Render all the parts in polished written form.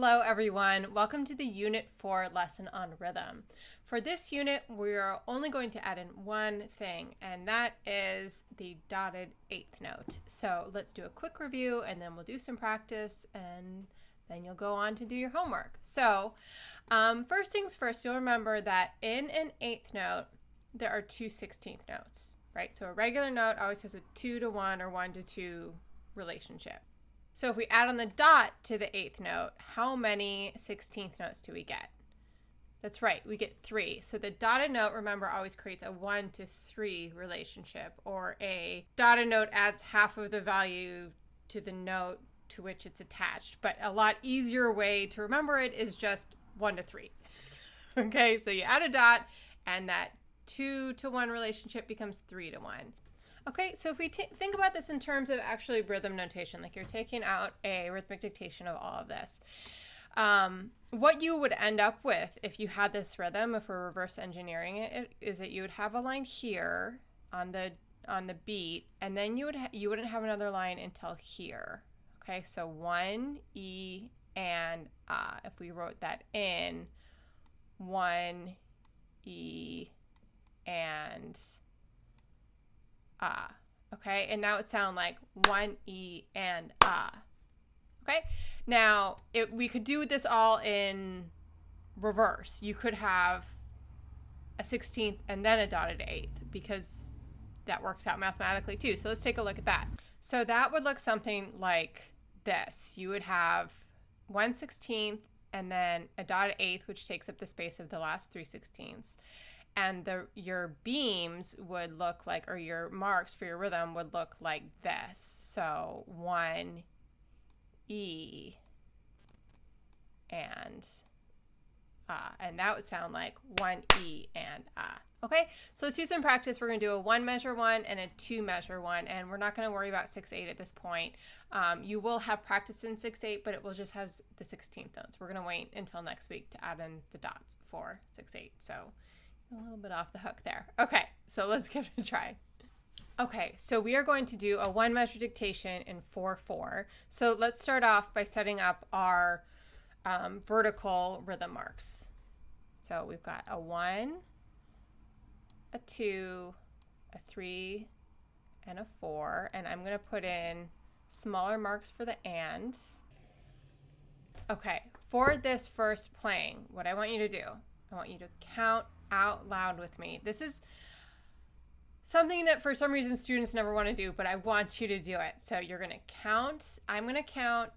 Hello everyone, welcome to the Unit 4 lesson on rhythm. For this unit, we're only going to add in one thing, and that is the dotted eighth note. So let's do a quick review and then we'll do some practice and then you'll go on to do your homework. So first things first, you'll remember that in an eighth note, there are two 16th notes, right? So a regular note always has a 2 to 1 or 1 to 2 relationship. So if we add on the dot to the eighth note, how many 16th notes do we get? That's right, we get 3. So the dotted note, remember, always creates a 1 to 3 relationship, or a dotted note adds half of the value to the note to which it's attached. But a lot easier way to remember it is just 1 to 3. Okay, so you add a dot and that 2 to 1 relationship becomes 3 to 1. Okay, so if we think about this in terms of actually rhythm notation, like you're taking out a rhythmic dictation of all of this, what you would end up with if you had this rhythm, if we're reverse engineering it, is that you would have a line here on the beat, and then you wouldn't have another line until here. Okay, so 1 E and if we wrote that in 1 E and okay, and that would sound like 1 E and okay, now we could do this all in reverse. You could have a 16th and then a dotted eighth, because that works out mathematically too. So let's take a look at that. So that would look something like this. You would have 1 16th and then a dotted eighth, which takes up the space of the last 3 16ths. And your beams would look like, or your marks for your rhythm would look like this. So 1 E and that would sound like 1 E and Okay, so let's do some practice. We're going to do a 1 measure 1 and a 2 measure 1, and we're not going to worry about 6/8 at this point. You will have practice in 6/8, but it will just have the 16th notes. We're going to wait until next week to add in the dots for 6/8. So a little bit off the hook there. Okay, so let's give it a try. Okay, so we are going to do a 1 measure dictation in 4/4. So let's start off by setting up our vertical rhythm marks. So we've got a 1, a 2, a 3, and a 4. And I'm going to put in smaller marks for the and. Okay, for this first playing, what I want you to do, I want you to count out loud with me. This is something that for some reason students never want to do, but I want you to do it. So you're going to count. I'm going to count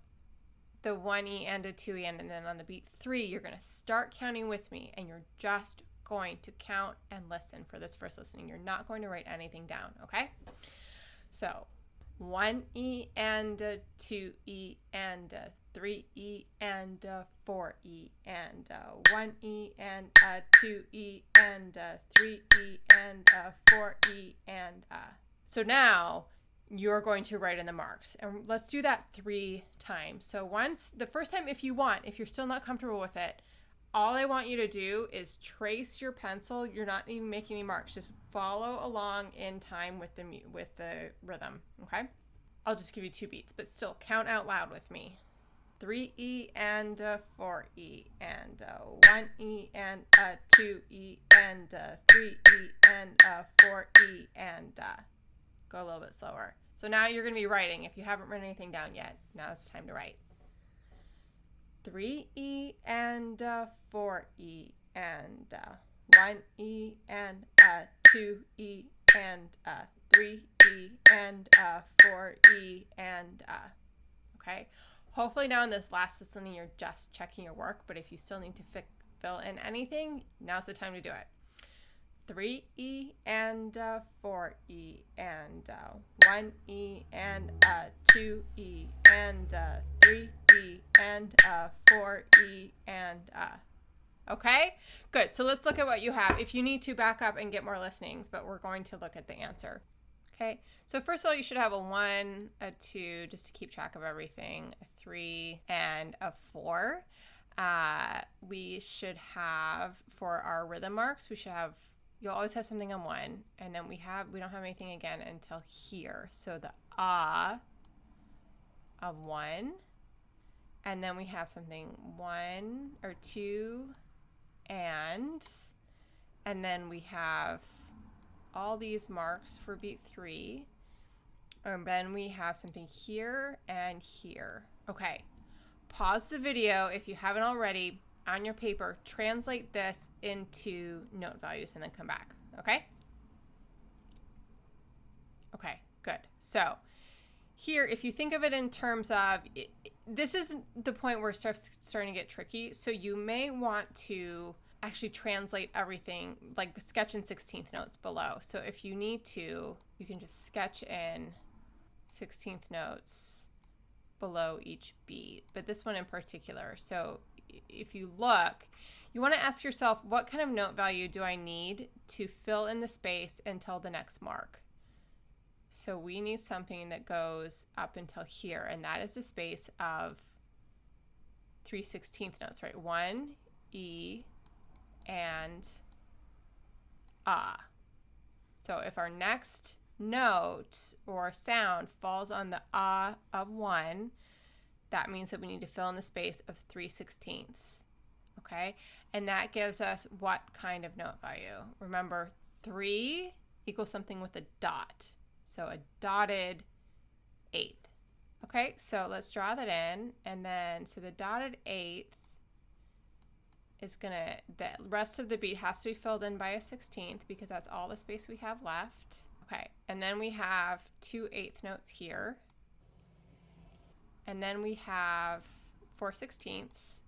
the 1 E and a 2 E, and then on the beat 3, you're going to start counting with me, and you're just going to count and listen for this first listening. You're not going to write anything down, okay? So 1 E and a 2 E and a 3 E and a 4 E and a 1 E and a 2 E and a 3 E and a 4 E and a. So now you're going to write in the marks, and let's do that 3 times. So the first time, if you're still not comfortable with it, all I want you to do is trace your pencil. You're not even making any marks. Just follow along in time with the rhythm, okay? I'll just give you 2 beats, but still count out loud with me. 3 E and a 4 E and a 1 E and a 2 E and a 3 E and a 4 E and a. Go a little bit slower. So now you're going to be writing. If you haven't written anything down yet, now it's time to write. 3 E and a 4 E and a 1 E and a 2 E and a 3 E and a 4 E and a. Okay? Hopefully now in this last listening, you're just checking your work, but if you still need to fill in anything, now's the time to do it. 3 E and a 4 E and a 1 E and a 2 E and a 3 E and a 4 E and a. Okay? Good. So let's look at what you have. If you need to, back up and get more listenings, but we're going to look at the answer. Okay, so first of all, you should have a 1, a 2, just to keep track of everything, a 3, and a 4. We should have, for our rhythm marks, you'll always have something on 1, and then we don't have anything again until here. So the of 1 And then we have something 1 or 2 and then we have all these marks for beat 3. And then we have something here and here. Okay, pause the video if you haven't already on your paper, translate this into note values and then come back, okay? Okay, good. So here, if you think of it in terms of, this is the point where it starts starting to get tricky. So you may want to actually translate everything, like sketch in 16th notes below. So if you need to, you can just sketch in 16th notes below each beat, but this one in particular. So if you look, you want to ask yourself, what kind of note value do I need to fill in the space until the next mark? So we need something that goes up until here, and that is the space of 3/16 notes, right? 1, E, and Ah. So if our next note or sound falls on the Ah of 1, that means that we need to fill in the space of 3/16. Okay? And that gives us what kind of note value? Remember, 3 equals something with a dot. So a dotted 8th. Okay, so let's draw that in. And then, so the dotted 8th is gonna, the rest of the beat has to be filled in by a 16th because that's all the space we have left. Okay, and then we have 2/8 notes here. And then we have 4/16.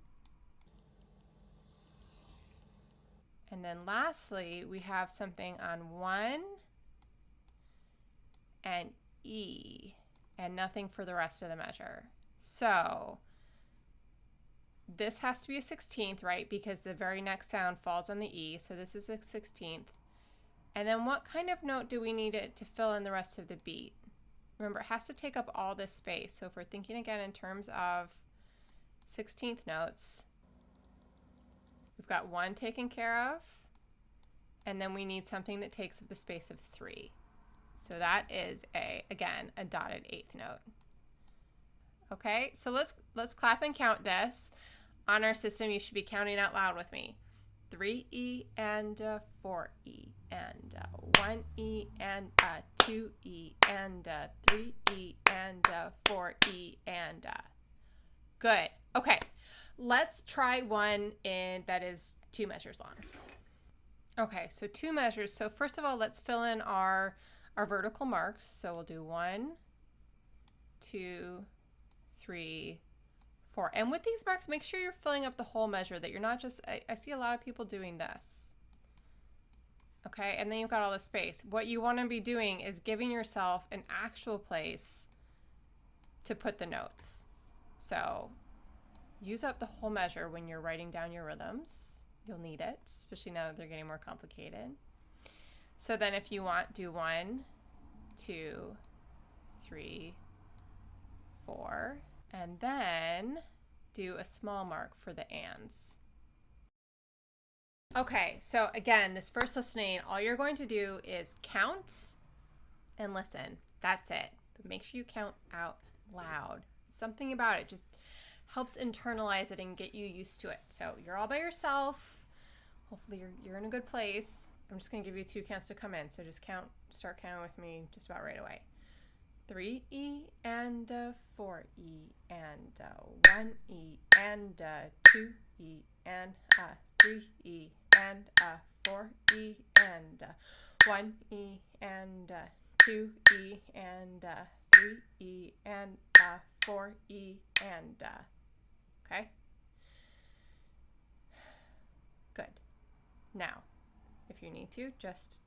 And then lastly, we have something on 1 and E, and nothing for the rest of the measure. So this has to be a 16th, right? Because the very next sound falls on the E, so this is a 16th. And then what kind of note do we need it to fill in the rest of the beat? Remember, it has to take up all this space. So if we're thinking again in terms of 16th notes, we've got 1 taken care of, and then we need something that takes up the space of 3. So that is again, a dotted 8th note. Okay, so let's clap and count this. On our system, you should be counting out loud with me. 3E and 4E and 1E and 2E and 3E and 4E and good. Okay, let's try one that is 2 measures long. Okay, so 2 measures. So first of all, let's fill in our vertical marks. So we'll do 1, 2, 3, 4. And with these marks, make sure you're filling up the whole measure, that you're not just, I see a lot of people doing this. Okay, and then you've got all the space. What you want to be doing is giving yourself an actual place to put the notes. So use up the whole measure when you're writing down your rhythms. You'll need it, especially now that they're getting more complicated. So then if you want, do 1, 2, 3, 4, and then do a small mark for the ands. Okay, so again, this first listening, all you're going to do is count and listen. That's it. But make sure you count out loud. Something about it just helps internalize it and get you used to it. So you're all by yourself. Hopefully you're in a good place. I'm just going to give you 2 counts to come in. So just start counting with me just about right away. 3E and 4E and 1E and 2E and 3E and 4E and 1E and 2E and 3E and 4E and okay? Good. Now, if you need to, just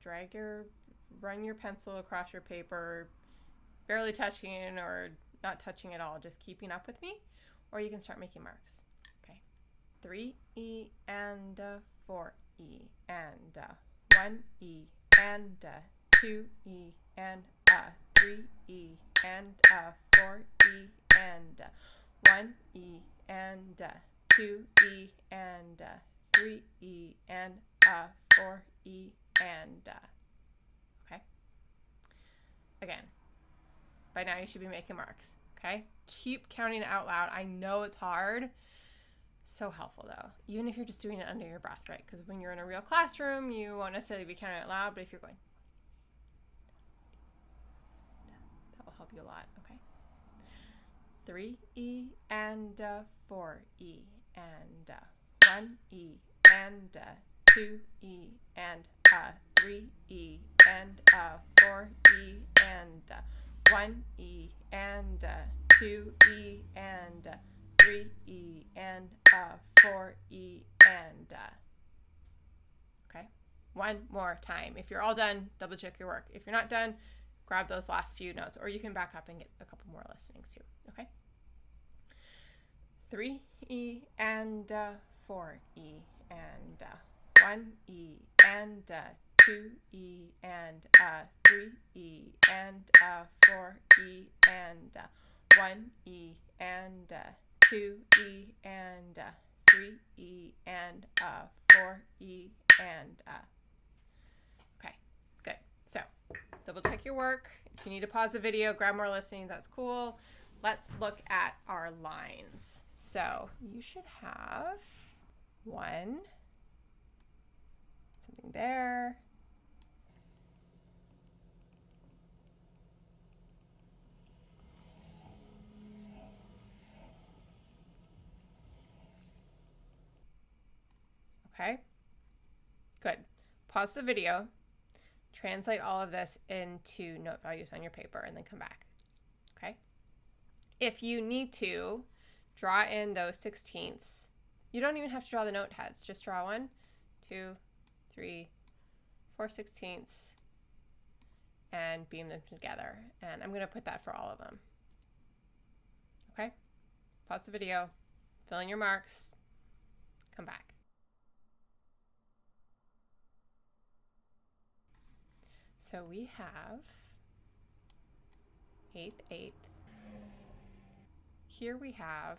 run your pencil across your paper, barely touching or not touching at all, just keeping up with me, or you can start making marks. Okay, 3E and 4E and 1E and 2E and 3E and 4E and 1E and 2E and 3E and 4E and okay. Again, by now you should be making marks. Okay? Keep counting it out loud. I know it's hard. So helpful though, even if you're just doing it under your breath, right? Because when you're in a real classroom, you won't necessarily be counting it loud, but if you're going, that will help you a lot, okay? 3E and 4E and 1E and 2E and 3E and 4E and 1E and 2E and 3E and 4E and okay, one more time. If you're all done, double check your work. If you're not done, grab those last few notes, or you can back up and get a couple more listenings too. Okay, 3E and 4E and 1E and 2E and 3E and 4E and 1E and 2E and 3E and 4E and okay, good. So double check your work. If you need to pause the video, grab more listenings, that's cool. Let's look at our lines. So you should have one, something there. Okay, good. Pause the video, translate all of this into note values on your paper, and then come back. Okay. If you need to, draw in those 16ths. You don't even have to draw the note heads. Just draw 1, 2, 3, 4 16ths and beam them together. And I'm going to put that for all of them. Okay. Pause the video, fill in your marks, come back. So we have 8th, 8th. Here we have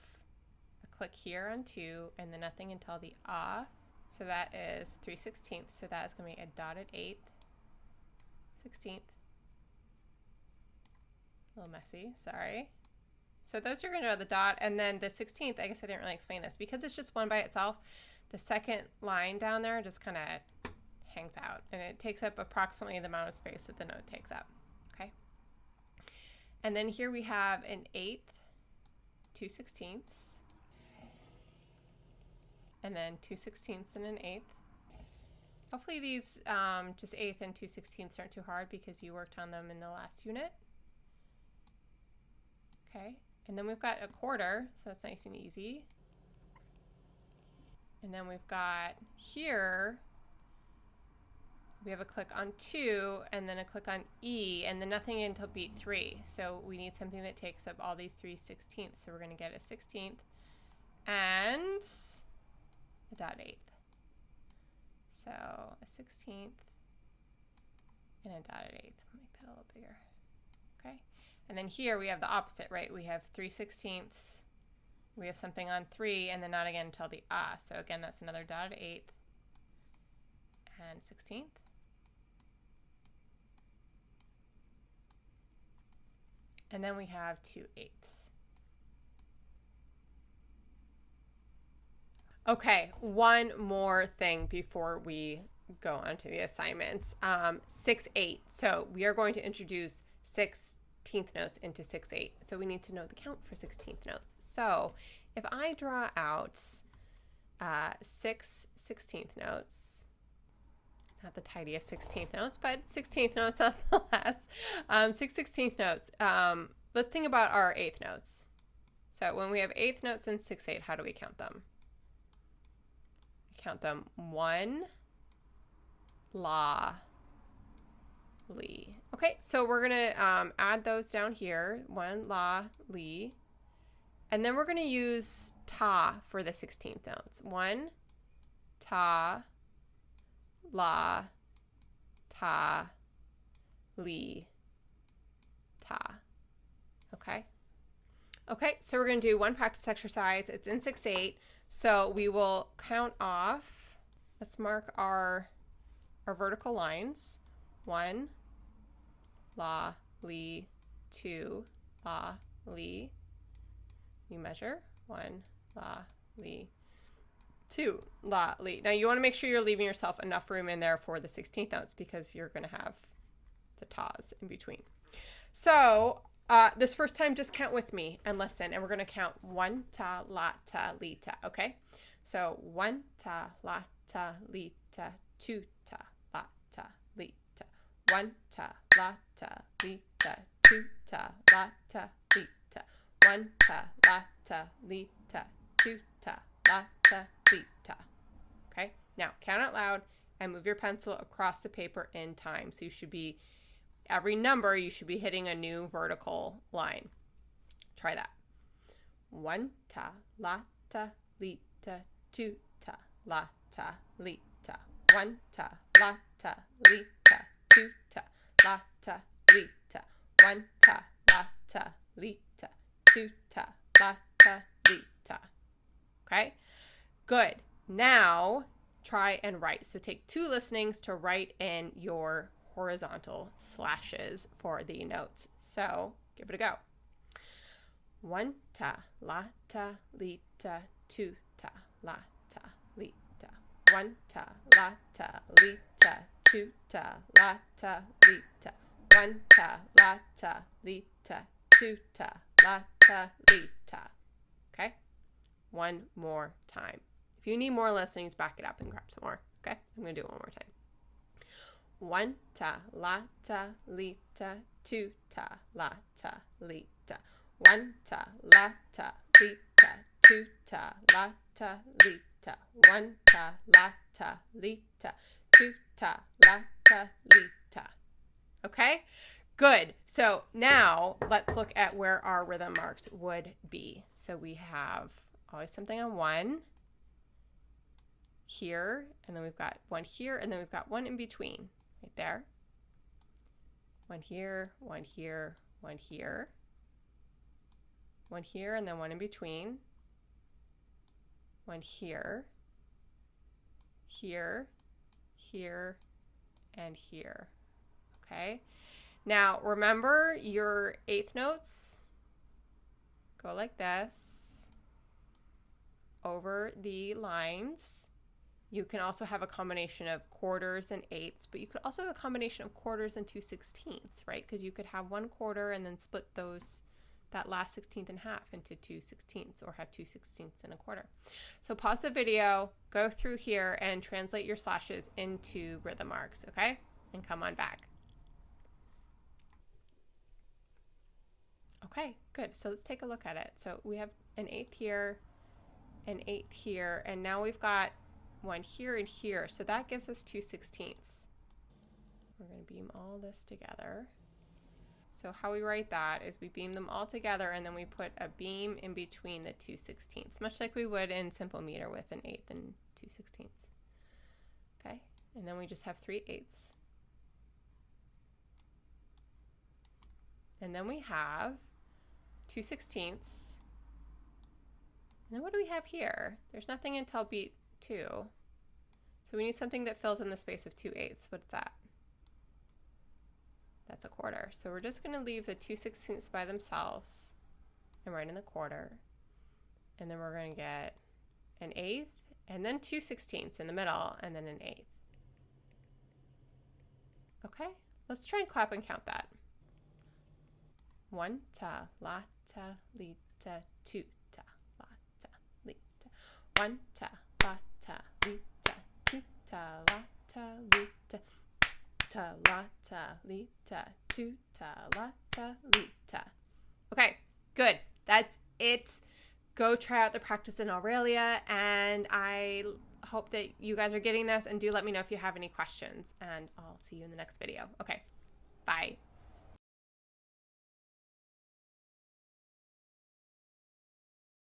a click here on 2 and then nothing until the ah. So that is 3 16ths. So that is going to be a dotted 8th, 16th. A little messy, sorry. So those are going to go the dot, and then the 16th, I guess I didn't really explain this. Because it's just one by itself, the second line down there just kind of hangs out, and it takes up approximately the amount of space that the note takes up, okay? And then here we have an 8th, 2 16ths, and then 2 16ths and an 8th. Hopefully these just 8th and 2 16ths aren't too hard because you worked on them in the last unit. Okay, and then we've got a quarter, so that's nice and easy. And then we've got here, we have a click on 2 and then a click on E and then nothing until beat 3. So we need something that takes up all these 3 16ths. So we're going to get a 16th and a dot 8th. So a 16th and a dotted 8th. Make that a little bigger. Okay. And then here we have the opposite, right? We have 3 16ths. We have something on 3 and then not again until the ah. So again, that's another dotted 8th and 16th. And then we have 2 8ths. Okay, one more thing before we go on to the assignments. 6 8. So we are going to introduce 16th notes into 6 8. So we need to know the count for 16th notes. So if I draw out 6 16th notes, not the tidiest 16th notes, but 16th notes nonetheless. 6 16th notes. Let's think about our 8th notes. So when we have 8th notes in 6 8, how do we count them? We count them 1, la, li. Okay, so we're going to add those down here. 1, la, li. And then we're going to use ta for the 16th notes. 1, ta, la, ta, li, ta. Okay. Okay, so we're going to do one practice exercise. It's in 6 8. So we will count off. Let's mark our vertical lines. 1, la, li, 2, la, li. You measure 1, la, li, 2, la, li. Now you want to make sure you're leaving yourself enough room in there for the 16th notes because you're going to have the tas in between. So this first time, just count with me and listen, and we're going to count 1 ta, la, ta, li, ta, okay? So 1 ta, la, ta, li, ta, 2 ta, la, ta, li, ta, 1 ta, la, ta, li, ta, 2 ta, la, ta, li, ta, 1 ta, la, ta, li, ta, 2 ta, la, ta, li, ta. Okay? Now count out loud and move your pencil across the paper in time. So you should be, every number, you should be hitting a new vertical line. Try that. 1 ta, la, ta, li, ta, 2 ta, la, ta, li, ta, 1 ta, la, ta, li, ta, 2 ta, la, ta, li, ta, 1 ta, la, ta, li, ta, 2 ta, la, ta, li, ta. Okay? Good. Now try and write. So take 2 listenings to write in your horizontal slashes for the notes. So give it a go. 1 ta, la, ta, li, ta, 2 ta, la, ta, li, ta, 1 ta, la, ta, li, ta, 2 ta, la, ta, li, ta, 1 ta, la, ta, li, ta, 2 ta, la, ta, li, ta. Okay? One more time. If you need more listenings, back it up and grab some more. Okay? I'm going to do it one more time. 1 ta, la, ta, li, ta, 2 ta, la, ta, li, ta, 1 ta, la, ta, li, ta, 2 ta, la, ta, li, ta, 1 ta, la, ta, li, ta, 2 ta, la, ta, li, ta. Okay? Good. So now let's look at where our rhythm marks would be. So we have always something on 1 here, and then we've got 1 here, and then we've got 1 in between. Right there. 1 here, 1 here, 1 here. 1 here, and then 1 in between. 1 here, here, here, and here. Okay? Now, remember your 8th notes go like this over the lines. You can also have a combination of quarters and 8ths, but you could also have a combination of quarters and 2/16, right? Because you could have 1 quarter and then split that last 16th in half into 2/16, or have 2/16 and a quarter. So pause the video, go through here, and translate your slashes into rhythm marks, okay? And come on back. Okay, good. So let's take a look at it. So we have an 8th here, an 8th here, and now we've got 1 here and here. So that gives us 2/16. We're going to beam all this together. So how we write that is we beam them all together, and then we put a beam in between the 2/16, much like we would in simple meter with an 8th and 2/16. Okay, and then we just have 3 8ths. And then we have 2/16. And then what do we have here? There's nothing until beat 2. So we need something that fills in the space of 2 8ths. What's that? That's a quarter. So we're just going to leave the 2/16 by themselves and write in the quarter. And then we're going to get an 8th, and then 2/16 in the middle, and then an 8th. Okay, let's try and clap and count that. 1 ta, la, ta, li, ta, 2 ta, la, ta, li, ta. 1 ta, la, ta, li, ta, 2 ta, la, ta, li, ta. Ta, la, ta, li, ta, 2 ta, la, ta, li, ta. Okay, good. That's it. Go try out the practice in Aurelia, and I hope that you guys are getting this, and do let me know if you have any questions, and I'll see you in the next video. Okay, bye.